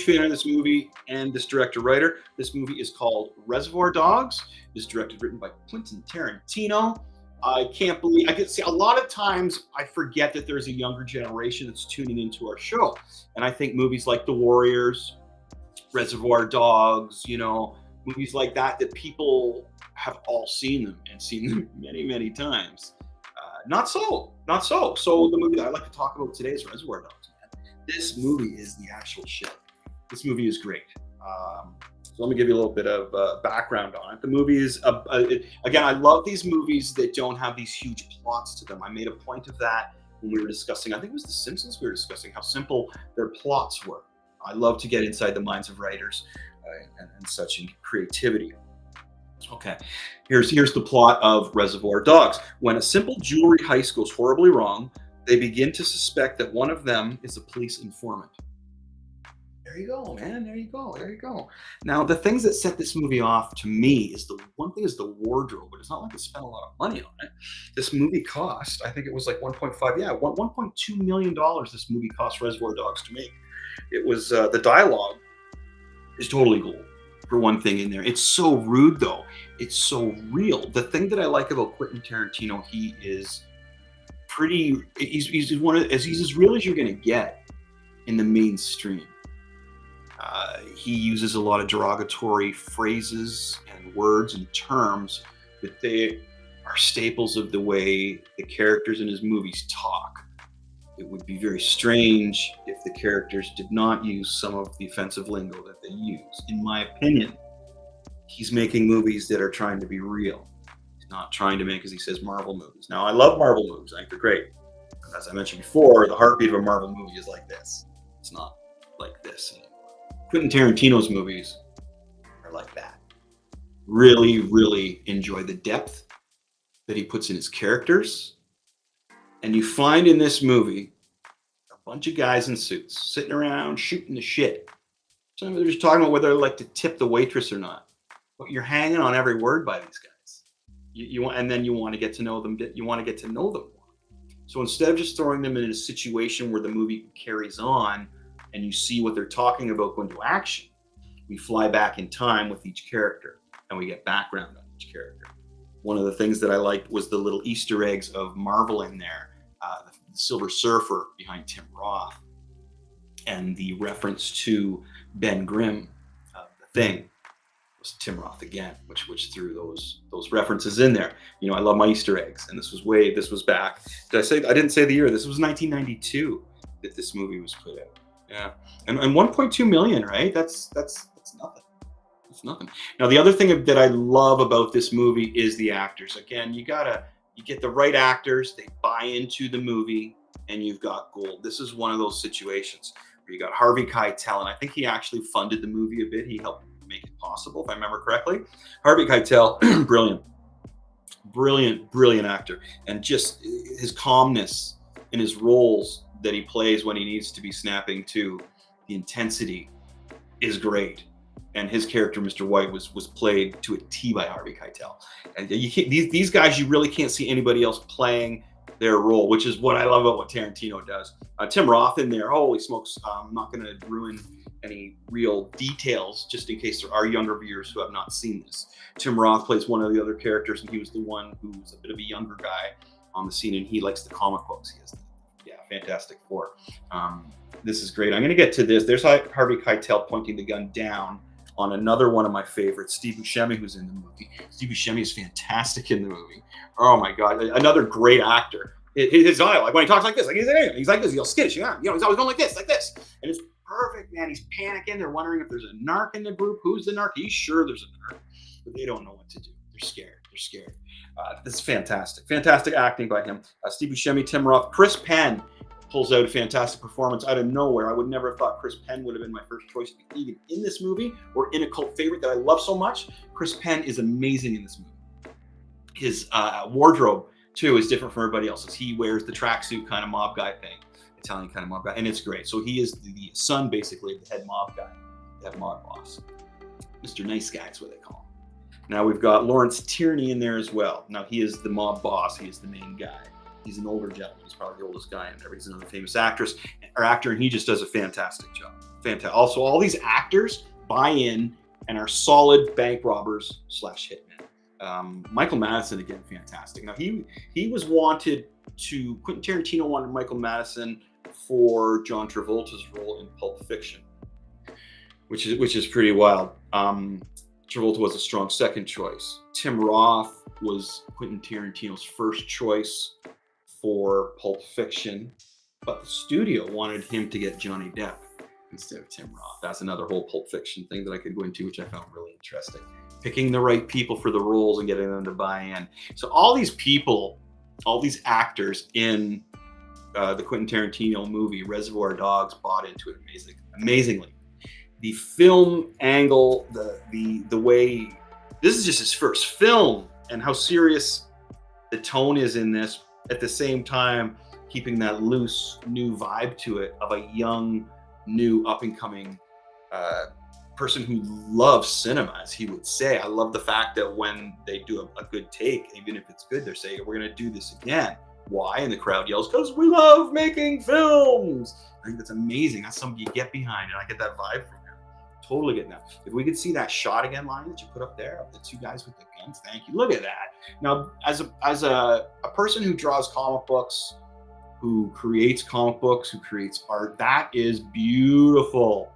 fan of this movie and this director-writer. This movie is called Reservoir Dogs. It's directed, written by Quentin Tarantino. I can't believe, I get see a lot of times I forget that there's a younger generation that's tuning into our show, and I think movies like The Warriors, Reservoir Dogs, movies like that people have all seen them and seen them many, many times. Not so. So the movie that I'd like to talk about today is Reservoir Dogs. Man. This movie is the actual shit. This movie is great. So let me give you a little bit of background on it. The movie is, again, I love these movies that don't have these huge plots to them. I made a point of that when we were discussing, I think it was The Simpsons, we were discussing how simple their plots were. I love to get inside the minds of writers and such, and creativity. Okay, here's the plot of Reservoir Dogs. When a simple jewelry heist goes horribly wrong, they begin to suspect that one of them is a police informant. There you go, man. There you go. There you go. Now, the things that set this movie off to me is the one thing is the wardrobe, but it's not like it spent a lot of money on it. This movie cost, I think it was like 1.5, yeah, 1.2 million dollars. This movie cost Reservoir Dogs to make. It was the dialogue is totally gold for one thing in there. It's so rude though. It's so real. The thing that I like about Quentin Tarantino, he is pretty. He's one of he's as real as you're gonna get in the mainstream. He uses a lot of derogatory phrases and words and terms that they are staples of the way the characters in his movies talk. It would be very strange if the characters did not use some of the offensive lingo that they use. In my opinion, he's making movies that are trying to be real. He's not trying to make, as he says, Marvel movies. Now, I love Marvel movies. I think they're great. As I mentioned before, the heartbeat of a Marvel movie is like this. It's not like this anymore. Quentin Tarantino's movies are like that. Really, really enjoy the depth that he puts in his characters. And you find in this movie a bunch of guys in suits sitting around shooting the shit. Some of them are just talking about whether they like to tip the waitress or not. But you're hanging on every word by these guys. You want, and then you want to get to know them. You want to get to know them more. So instead of just throwing them in a situation where the movie carries on and you see what they're talking about going to action, we fly back in time with each character and we get background on each character. One of the things that I liked was the little Easter eggs of Marvel in there. The Silver Surfer behind Tim Roth, and the reference to Ben Grimm, the Thing, was Tim Roth again, which threw those references in there. You know, I love my Easter eggs, and this was back. Did I say? I didn't say the year. This was 1992 that this movie was put out. Yeah, and 1.2 million, right? That's nothing. It's nothing. Now, the other thing that I love about this movie is the actors. Again, you get the right actors, they buy into the movie, and you've got gold. This is one of those situations where you got Harvey Keitel, and I think he actually funded the movie a bit. He helped make it possible, if I remember correctly. Harvey Keitel, brilliant actor. And just his calmness in his roles that he plays when he needs to be snapping to, the intensity is great. And his character, Mr. White, was played to a T by Harvey Keitel. And you can't, these guys, you really can't see anybody else playing their role, which is what I love about what Tarantino does. Tim Roth in there, holy smokes! I'm not going to ruin any real details, just in case there are younger viewers who have not seen this. Tim Roth plays one of the other characters, and he was the one who was a bit of a younger guy on the scene, and he likes the comic books. He has Fantastic Four. This is great. I'm going to get to this. There's Harvey Keitel pointing the gun down on another one of my favorites, Steve Buscemi, who's in the movie. Steve Buscemi is fantastic in the movie. Oh my God, another great actor. His dialogue, when he talks like this, like he's like this, he's all skittish, he's always going like this, and it's perfect, man. He's panicking. They're wondering if there's a narc in the group. Who's the narc? He's sure there's a narc, but they don't know what to do. They're scared. This is fantastic acting by him. Steve Buscemi, Tim Roth, Chris Penn pulls out a fantastic performance out of nowhere. I would never have thought Chris Penn would have been my first choice even in this movie or in a cult favorite that I love so much. Chris Penn is amazing in this movie. His wardrobe, too, is different from everybody else's. He wears the tracksuit kind of mob guy thing, Italian kind of mob guy, and it's great. So he is the son, basically, of the head mob guy, the head mob boss. Mr. Nice Guy is what they call him. Now we've got Lawrence Tierney in there as well. Now he is the mob boss. He is the main guy. He's an older gentleman. He's probably the oldest guy in there. He's another famous actor, and he just does a fantastic job. Fantastic. Also, all these actors buy in and are solid bank robbers / hitmen. Michael Madsen, again, fantastic. Now he was wanted to. Quentin Tarantino wanted Michael Madsen for John Travolta's role in Pulp Fiction, which is pretty wild. Travolta was a strong second choice. Tim Roth was Quentin Tarantino's first choice for Pulp Fiction, but the studio wanted him to get Johnny Depp instead of Tim Roth. That's another whole Pulp Fiction thing that I could go into, which I found really interesting. Picking the right people for the roles and getting them to buy in. So all these people, all these actors in the Quentin Tarantino movie Reservoir Dogs bought into it amazingly. The film angle, the way this is just his first film, and how serious the tone is in this, at the same time keeping that loose new vibe to it of a young, new, up and coming person who loves cinema, as he would say. I love the fact that when they do a good take, even if it's good, they're saying, we're going to do this again. Why? And the crowd yells, because we love making films. I think that's amazing. That's something you get behind, and I get that vibe from him. Totally getting that. If we could see that shot again line that you put up there of the two guys with the guns, thank you. Look at that. Now, as a person who draws comic books, who creates comic books, who creates art, that is beautiful.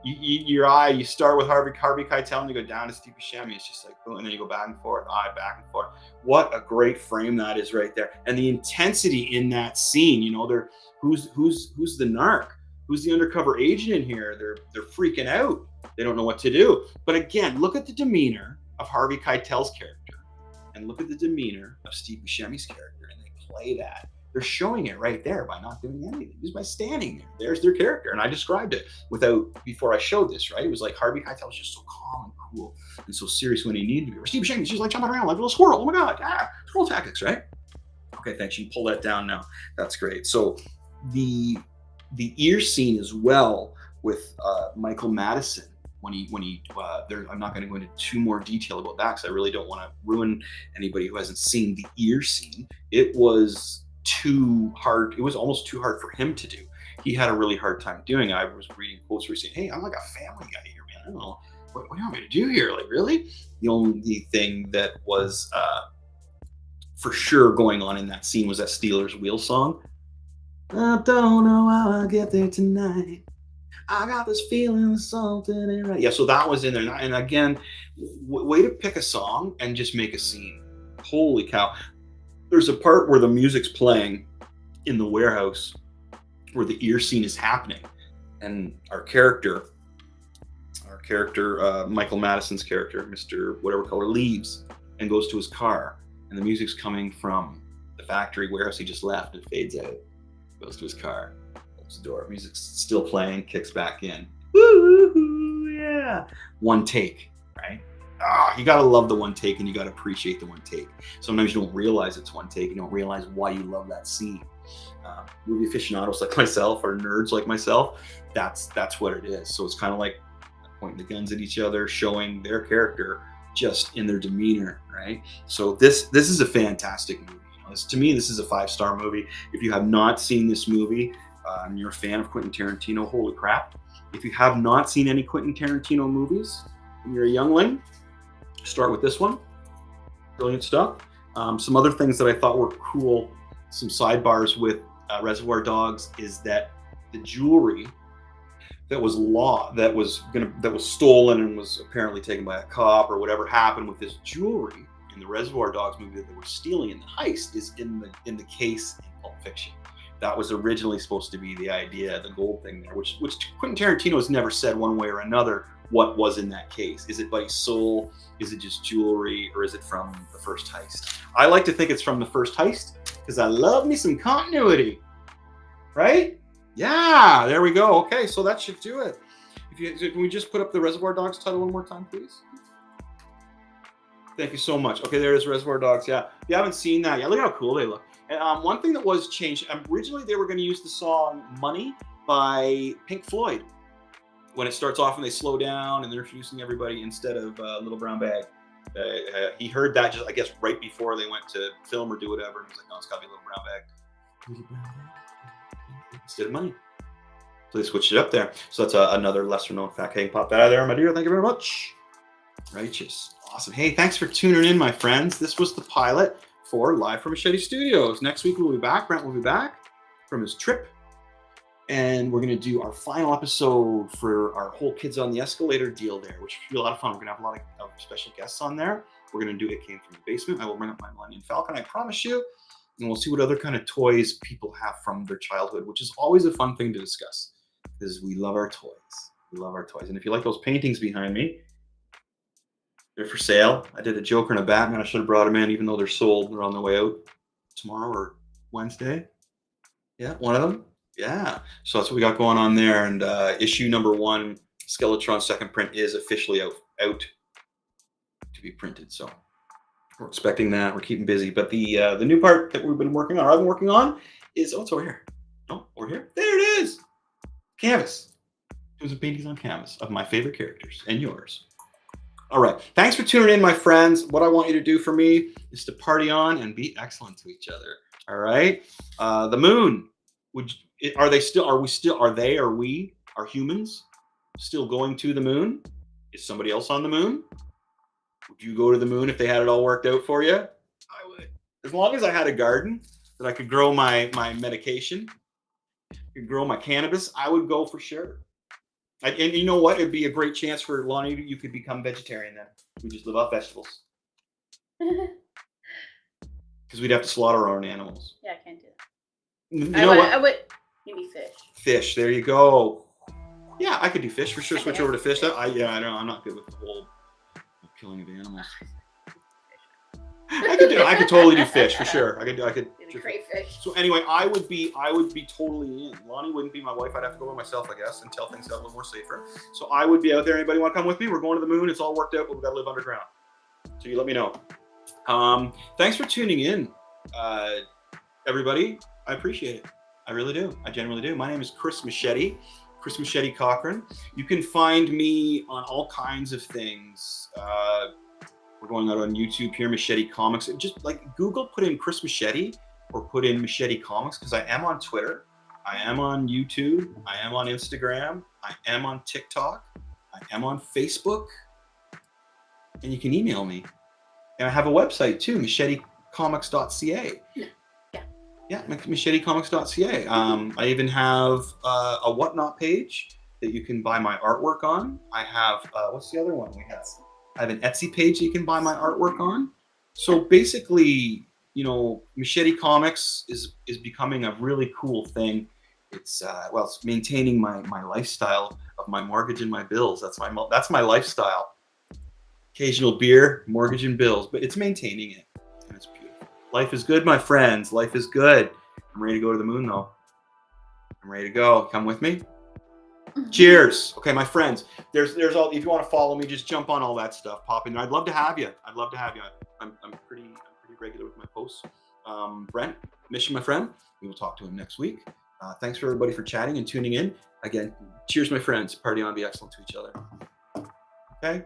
You start with Harvey Keitel and you go down to Steve Buscemi. It's just like boom, and then you go back and forth, back and forth. What a great frame that is right there, and the intensity in that scene. You know, they're who's the narc, who's the undercover agent in here. They're freaking out. They don't know what to do. But again, look at the demeanor of Harvey Keitel's character, and look at the demeanor of Steve Buscemi's character, and they play that. They're showing it right there by not doing anything, just by standing there. There's their character, and I described it before I showed this. Right, it was like Harvey Keitel was just so calm and cool and so serious when he needed to be. Or Steve Buscemi's just like jumping around like a little squirrel. Oh my god, squirrel tactics, right? Okay, thanks. You can pull that down now. That's great. So the ear scene as well with Michael Madison. When he I'm not going to go into too more detail about that because I really don't want to ruin anybody who hasn't seen the ear scene. It was too hard. It was almost too hard for him to do. He had a really hard time doing it. I was reading quotes where he's saying, hey, I'm like a family guy here, man. I don't know. What do you want me to do here? Like, really? The only thing that was for sure going on in that scene was that Steelers Wheel song. I don't know how I'll get there tonight. I got this feeling of something ain't right. Yeah, so that was in there. And again, way to pick a song and just make a scene. Holy cow. There's a part where the music's playing in the warehouse where the ear scene is happening. And our character, Michael Madison's character, Mr. whatever color, leaves and goes to his car. And the music's coming from the factory warehouse he just left. It fades out. Goes to his car. The door, music's still playing, kicks back in. Woo, yeah. One take, right? You gotta love the one take, and you gotta appreciate the one take. Sometimes you don't realize it's one take. You don't realize why you love that scene. Movie aficionados like myself, or nerds like myself, that's what it is. So it's kind of like pointing the guns at each other, showing their character just in their demeanor, right? So this is a fantastic movie. To me, this is a 5-star movie. If you have not seen this movie, and you're a fan of Quentin Tarantino, holy crap. If you have not seen any Quentin Tarantino movies and you're a youngling, start with this one. Brilliant stuff. Some other things that I thought were cool, some sidebars with Reservoir Dogs, is that the jewelry that was stolen and was apparently taken by a cop, or whatever happened with this jewelry in the Reservoir Dogs movie that they were stealing in the heist, is in the case in Pulp Fiction. That was originally supposed to be the idea, the gold thing there, which Quentin Tarantino has never said one way or another what was in that case. Is it Buddy's soul? Is it just jewelry? Or is it from the first heist? I like to think it's from the first heist because I love me some continuity. Right? Yeah, there we go. Okay, so that should do it. Can we just put up the Reservoir Dogs title one more time, please? Thank you so much. Okay, there it is, Reservoir Dogs. Yeah, if you haven't seen that yet, look how cool they look. One thing that was changed, originally they were going to use the song Money by Pink Floyd. When it starts off and they slow down and they're introducing everybody instead of Little Brown Bag. He heard that just, I guess, right before they went to film or do whatever. And he was like, no, it's got to be Little Brown Bag. Little Brown Bag. Instead of Money. So they switched it up there. So that's another lesser known fact. Hey, pop that out of there, my dear. Thank you very much. Righteous. Awesome. Hey, thanks for tuning in, my friends. This was the pilot for Live from Machete Studios. Next week we'll be back. Brent will be back from his trip, and we're going to do our final episode for our whole Kids on the Escalator deal there, which will be a lot of fun. We're going to have a lot of special guests on there. We're going to do It Came from the Basement. I will bring up my Millennium Falcon, I promise you, and we'll see what other kind of toys people have from their childhood, which is always a fun thing to discuss because we love our toys. We love our toys. And if you like those paintings behind me, they're for sale. I did a Joker and a Batman. I should have brought them in, even though they're sold. They're on their way out tomorrow or Wednesday. Yeah, one of them. Yeah. So that's what we got going on there. And issue number 1, Skeletron second print, is officially out to be printed. So we're expecting that. We're keeping busy. But the new part that we've been working on, or I've been working on, is it's over here. No, over here. There it is. Canvas. Doing some paintings on canvas of my favorite characters and yours. All right. Thanks for tuning in, my friends. What I want you to do for me is to party on and be excellent to each other. All right. The moon. Are humans still going to the moon? Is somebody else on the moon? Would you go to the moon if they had it all worked out for you? I would. As long as I had a garden that I could grow my medication, could grow my cannabis, I would go for sure. And you know what? It'd be a great chance for Lonnie. You could become vegetarian then. We just live off vegetables. Because we'd have to slaughter our own animals. Yeah, I can't do that. You know what? I would maybe fish. Fish. There you go. Yeah, I could do fish for sure. Switch over to fish. I know. I'm not good with the whole killing of animals. I could totally do fish for sure. I could. Crayfish. So anyway, I would be totally in. Lonnie wouldn't be my wife. I'd have to go by myself, I guess, until things got a little more safer. So I would be out there. Anybody want to come with me? We're going to the moon. It's all worked out, but we got to live underground. So you let me know. Thanks for tuning in, everybody. I appreciate it. I really do. I genuinely do. My name is Chris Machete. Chris Machete Cochran. You can find me on all kinds of things. We're going out on YouTube here, Machete Comics. Just like Google, put in Chris Machete or put in Machete Comics, because I am on Twitter. I am on YouTube. I am on Instagram. I am on TikTok. I am on Facebook. And you can email me. And I have a website too, machetecomics.ca. Yeah, machetecomics.ca. I even have a Whatnot page that you can buy my artwork on. I have, what's the other one we have? I have an Etsy page that you can buy my artwork on. So basically, you know, Machete Comics is becoming a really cool thing. It's it's maintaining my lifestyle of my mortgage and my bills. That's my lifestyle. Occasional beer, mortgage and bills, but it's maintaining it, and it's beautiful. Life is good, my friends. Life is good. I'm ready to go to the moon, though. I'm ready to go. Come with me. Cheers. Okay, my friends. There's all. If you want to follow me, just jump on all that stuff. Pop in there. I'd love to have you. I'm pretty regular with my posts. Brent, Mission, my friend. We will talk to him next week. Thanks for everybody for chatting and tuning in. Again, cheers, my friends. Party on, be excellent to each other. Okay.